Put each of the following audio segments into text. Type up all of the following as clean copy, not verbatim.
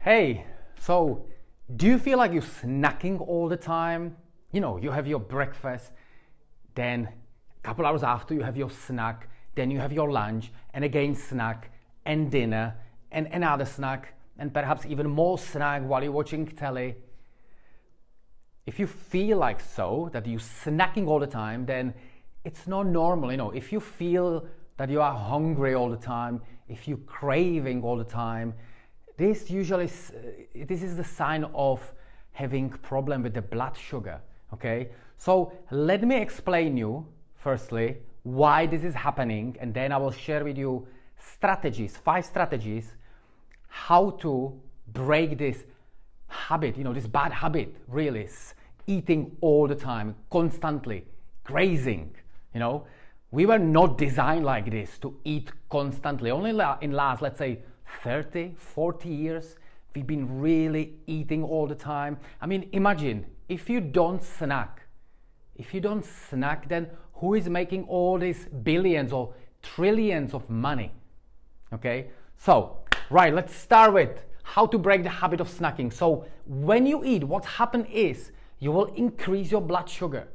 Hey, so do you feel like you're snacking all the time? You have your breakfast, then a couple hours after you have your snack, then you have your lunch, and again snack, and dinner, and another snack, and perhaps even more snack while you're watching telly. If you feel like so, that you're snacking all the time, then it's not normal. If you feel that you are hungry all the time, if you're craving all the time, this is the sign of having problem with the blood sugar. Okay, so let me explain you firstly why this is happening, and then I will share with you five strategies how to break this habit, this bad habit, really, eating all the time, constantly, grazing. We were not designed like this to eat constantly. Only in last, let's say, 30, 40 years, we've been really eating all the time. I mean, imagine if you don't snack, then who is making all these billions or trillions of money? Okay, so, right, let's start with how to break the habit of snacking. So when you eat, what happens is you will increase your blood sugar.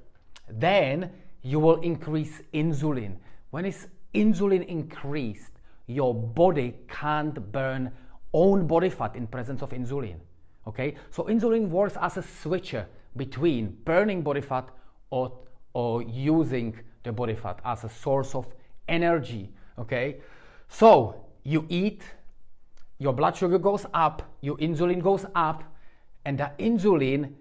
Then you will increase insulin. When is insulin increased, your body can't burn own body fat in presence of insulin. Okay, so insulin works as a switcher between burning body fat or using the body fat as a source of energy. Okay, so you eat, your blood sugar goes up, your insulin goes up, and the insulin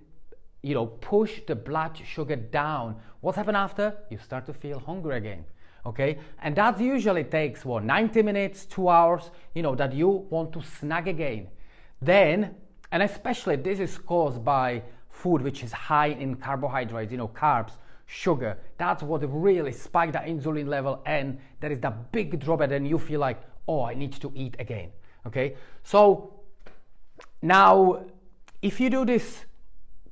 push the blood sugar down. What happens after? You start to feel hungry again. Okay, and that usually takes 90 minutes, 2 hours, that you want to snack again. Then, and especially this is caused by food which is high in carbohydrates, carbs, sugar. That's what really spikes the insulin level, and there is the big drop, and then you feel like, oh, I need to eat again. Okay, so now if you do this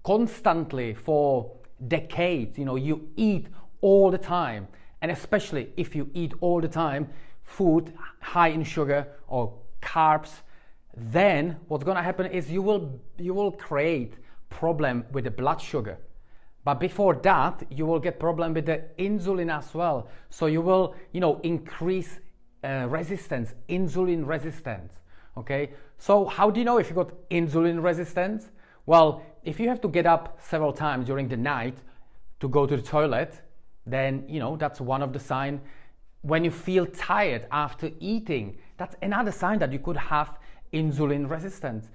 constantly for decades, you eat all the time, and especially if you eat all the time food high in sugar or carbs, then what's going to happen is you will create problem with the blood sugar. But before that, you will get problem with the insulin as well. So you will increase resistance, insulin resistance. Okay, so how do you know if you got insulin resistance? Well, if you have to get up several times during the night to go to the toilet, then that's one of the signs. When you feel tired after eating, that's another sign that you could have insulin resistance.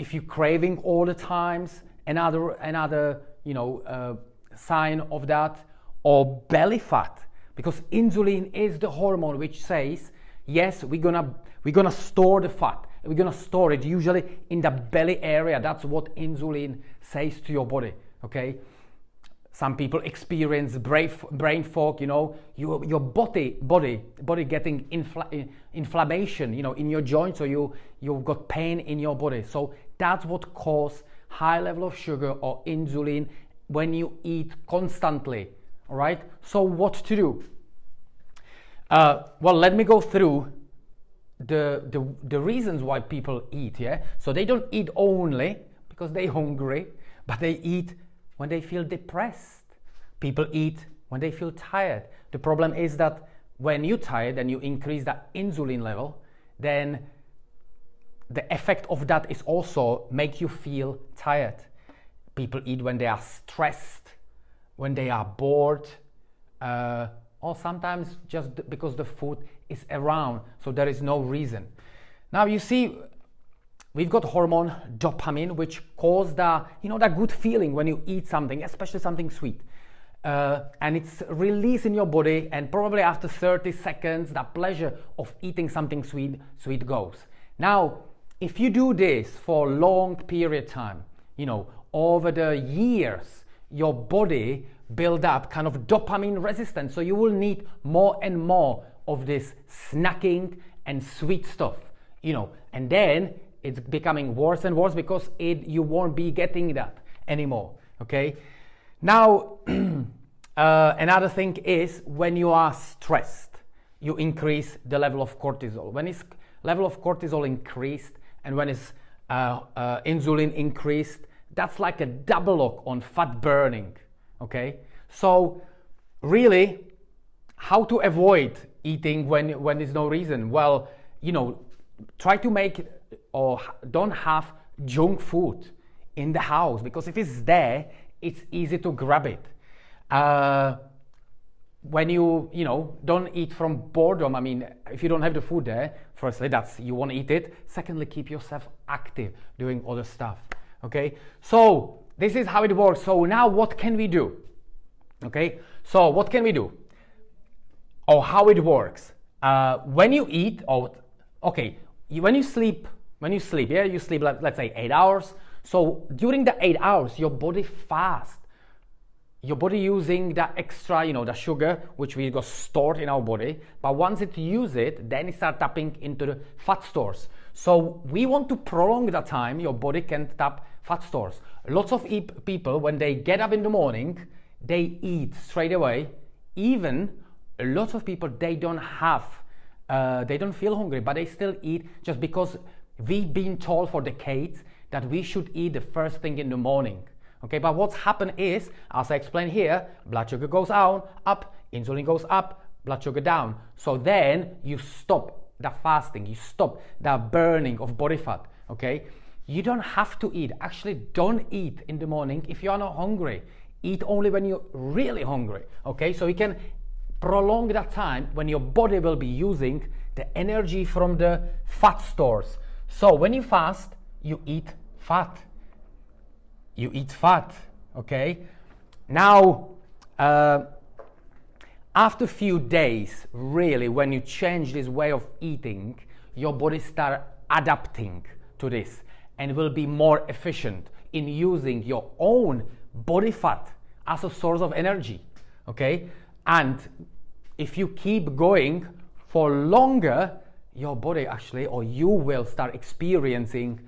If you're craving all the times, another sign of that, or belly fat, because insulin is the hormone which says, yes, we're gonna store the fat. We're gonna store it usually in the belly area. That's what insulin says to your body. Okay. Some people experience brain fog. Your body getting inflammation. In your joints, so you've got pain in your body. So that's what causes high level of sugar or insulin when you eat constantly. All right. So what to do? Well, let me go through the reasons why people eat. Yeah. So they don't eat only because they're hungry, but they eat when they feel depressed. People eat when they feel tired. The problem is that when you're tired and you increase the insulin level, then the effect of that is also make you feel tired. People eat when they are stressed, when they are bored, or sometimes just because the food is around, so there is no reason. Now you see, we've got hormone dopamine, which causes that good feeling when you eat something, especially something sweet. And it's released in your body, and probably after 30 seconds, the pleasure of eating something sweet goes. Now, if you do this for a long period of time, over the years, your body build up kind of dopamine resistance. So you will need more and more of this snacking and sweet stuff, and then it's becoming worse and worse because you won't be getting that anymore. Okay. Now, another thing is when you are stressed, you increase the level of cortisol. When its level of cortisol increased, and when its insulin increased. That's like a double lock on fat burning. Okay, so really, how to avoid eating when there's no reason? Well, try to make or don't have junk food in the house, because if it's there, it's easy to grab it. When you don't eat from boredom, I mean, if you don't have the food there, firstly, that's you want to eat it. Secondly, keep yourself active doing other stuff. Okay, so this is how it works. So now what can we do? Okay, so what can we do, or how it works? When you eat, when you sleep, yeah, you sleep, let's say 8 hours. So during the 8 hours, your body fasts. Your body using the extra, the sugar, which we got stored in our body. But once it uses it, then it starts tapping into the fat stores. So we want to prolong the time your body can tap fat stores. Lots of people, when they get up in the morning, they eat straight away. Even lots of people, they don't feel hungry, but they still eat, just because we've been told for decades that we should eat the first thing in the morning. Okay, but what's happened is, as I explained here, blood sugar goes up, insulin goes up, blood sugar down. So then you stop the fasting, you stop the burning of body fat. Okay, you don't have to eat. Actually, don't eat in the morning if you are not hungry. Eat only when you're really hungry. Okay, so you can prolong that time when your body will be using the energy from the fat stores. So when you fast, you eat fat. You eat fat, okay? Now, after a few days, really, when you change this way of eating, your body start adapting to this and will be more efficient in using your own body fat as a source of energy, okay? And if you keep going for longer, your body actually, or you will start experiencing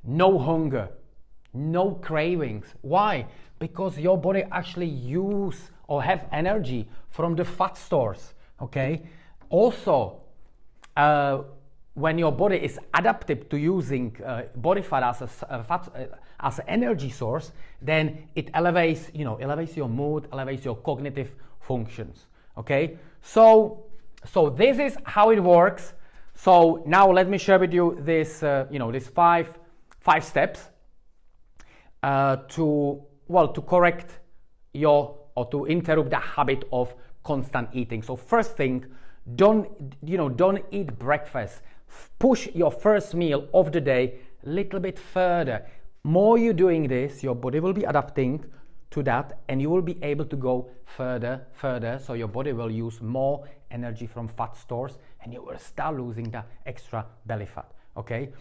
no hunger, no cravings. Why? Because your body actually use or have energy from the fat stores. Okay. Also, when your body is adapted to using body fat as as an energy source, then it elevates your mood, elevates your cognitive functions. Okay. So this is how it works. So now let me share with you this this five steps to correct to interrupt the habit of constant eating. So first thing, don't eat breakfast. Push your first meal of the day a little bit further. More you're doing this, your body will be adapting to that, and you will be able to go further. So your body will use more energy from fat stores, and you will start losing the extra belly fat. Okay.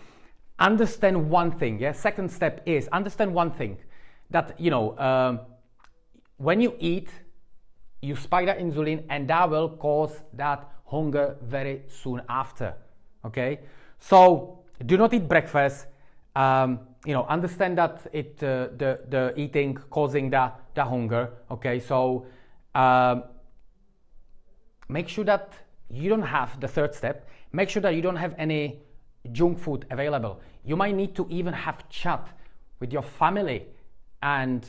Understand one thing. Yeah. Second step is understand one thing, that when you eat, you spike the insulin, and that will cause that hunger very soon after. Okay. So do not eat breakfast. Understand that the eating causing the hunger. Okay. So make sure that you don't have the third step. Make sure that you don't have any junk food available. You might need to even have chat with your family and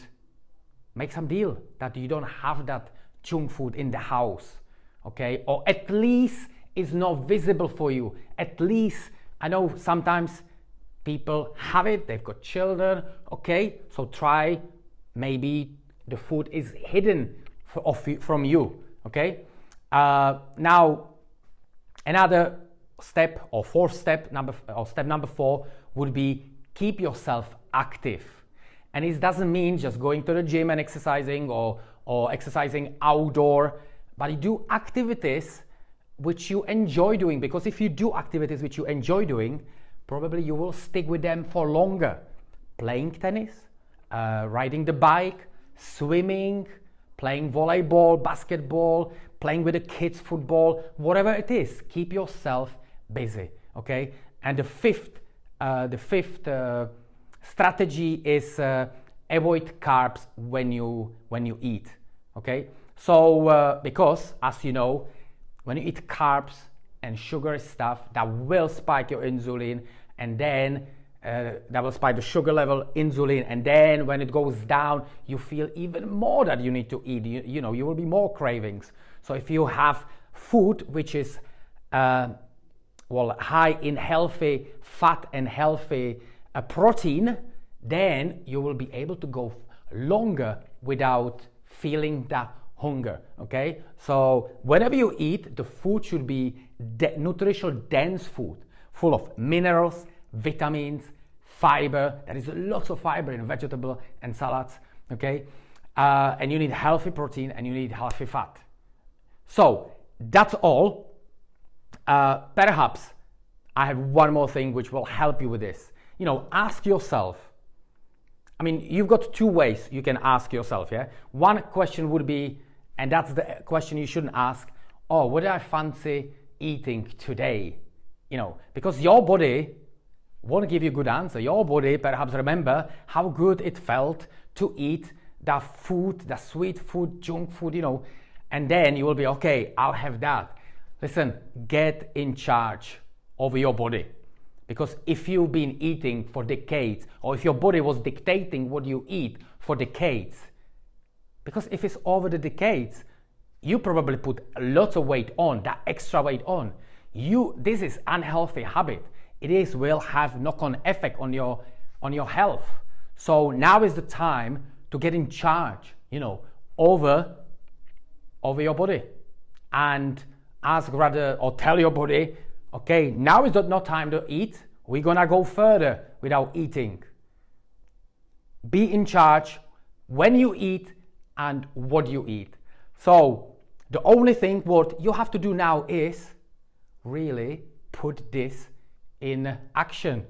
make some deal that you don't have that junk food in the house, okay? Or at least it's not visible for you. At least, I know sometimes people have it, they've got children, okay? So try, maybe the food is hidden from you, okay? Now, another step or step number 4 would be keep yourself active. And it doesn't mean just going to the gym and exercising or exercising outdoor, but you do activities which you enjoy doing, because if you do activities which you enjoy doing, probably you will stick with them for longer. Playing tennis, riding the bike, swimming, playing volleyball, basketball, playing with the kids, football, whatever it is, keep yourself busy, okay? And the fifth strategy is avoid carbs when you eat, okay? So because, as you know, when you eat carbs and sugar stuff, that will spike your insulin, and then that will spike the sugar level, insulin, and then when it goes down, you feel even more that you need to eat. You know, you will be more cravings. So if you have food which is high in healthy fat and healthy protein, then you will be able to go longer without feeling that hunger. Okay, so whenever you eat, the food should be nutritional dense food, full of minerals, vitamins, fiber. There is lots of fiber in vegetable and salads. Okay, and you need healthy protein and you need healthy fat. So that's all. Perhaps I have one more thing which will help you with this. You know, ask yourself. I mean, you've got two ways you can ask yourself. Yeah, one question would be, and that's the question you shouldn't ask. Oh, what do I fancy eating today? You know, because your body won't give you a good answer. Your body perhaps remember how good it felt to eat that food, that sweet food, junk food, you know, and then you will be, okay, I'll have that. Listen, get in charge of your body. Because if you've been eating for decades, or if your body was dictating what you eat for decades, because if it's over the decades, you probably put lots of weight on, that extra weight on. This is unhealthy habit. It will have knock-on effect on your health. So now is the time to get in charge, you know, over your body, and ask rather, or tell your body, okay, now is not time to eat. We're gonna go further without eating. Be in charge when you eat and what you eat. So the only thing what you have to do now is really put this in action.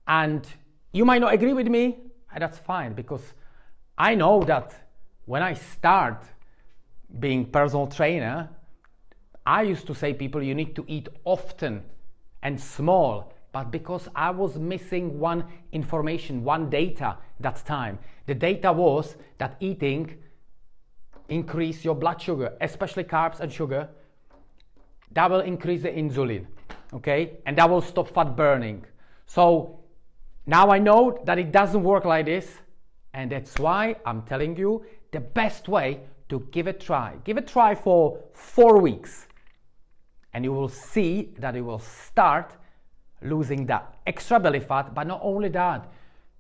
And you might not agree with me, and that's fine, because I know that when I start being personal trainer, I used to say people, you need to eat often and small, but because I was missing one information, one data that time. The data was that eating increase your blood sugar, especially carbs and sugar. That will increase the insulin, okay? And that will stop fat burning. So now I know that it doesn't work like this, and that's why I'm telling you the best way to give it a try. Give it a try for 4 weeks, and you will see that it will start losing that extra belly fat. But not only that,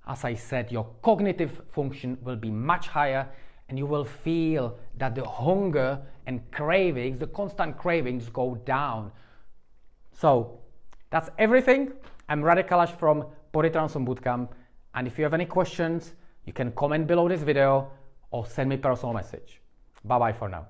as I said, your cognitive function will be much higher, and you will feel that the hunger and cravings, the constant cravings, go down. So that's everything. I'm Radek Kalash from Body Transform Bootcamp, and if you have any questions, you can comment below this video or send me a personal message. Bye bye for now.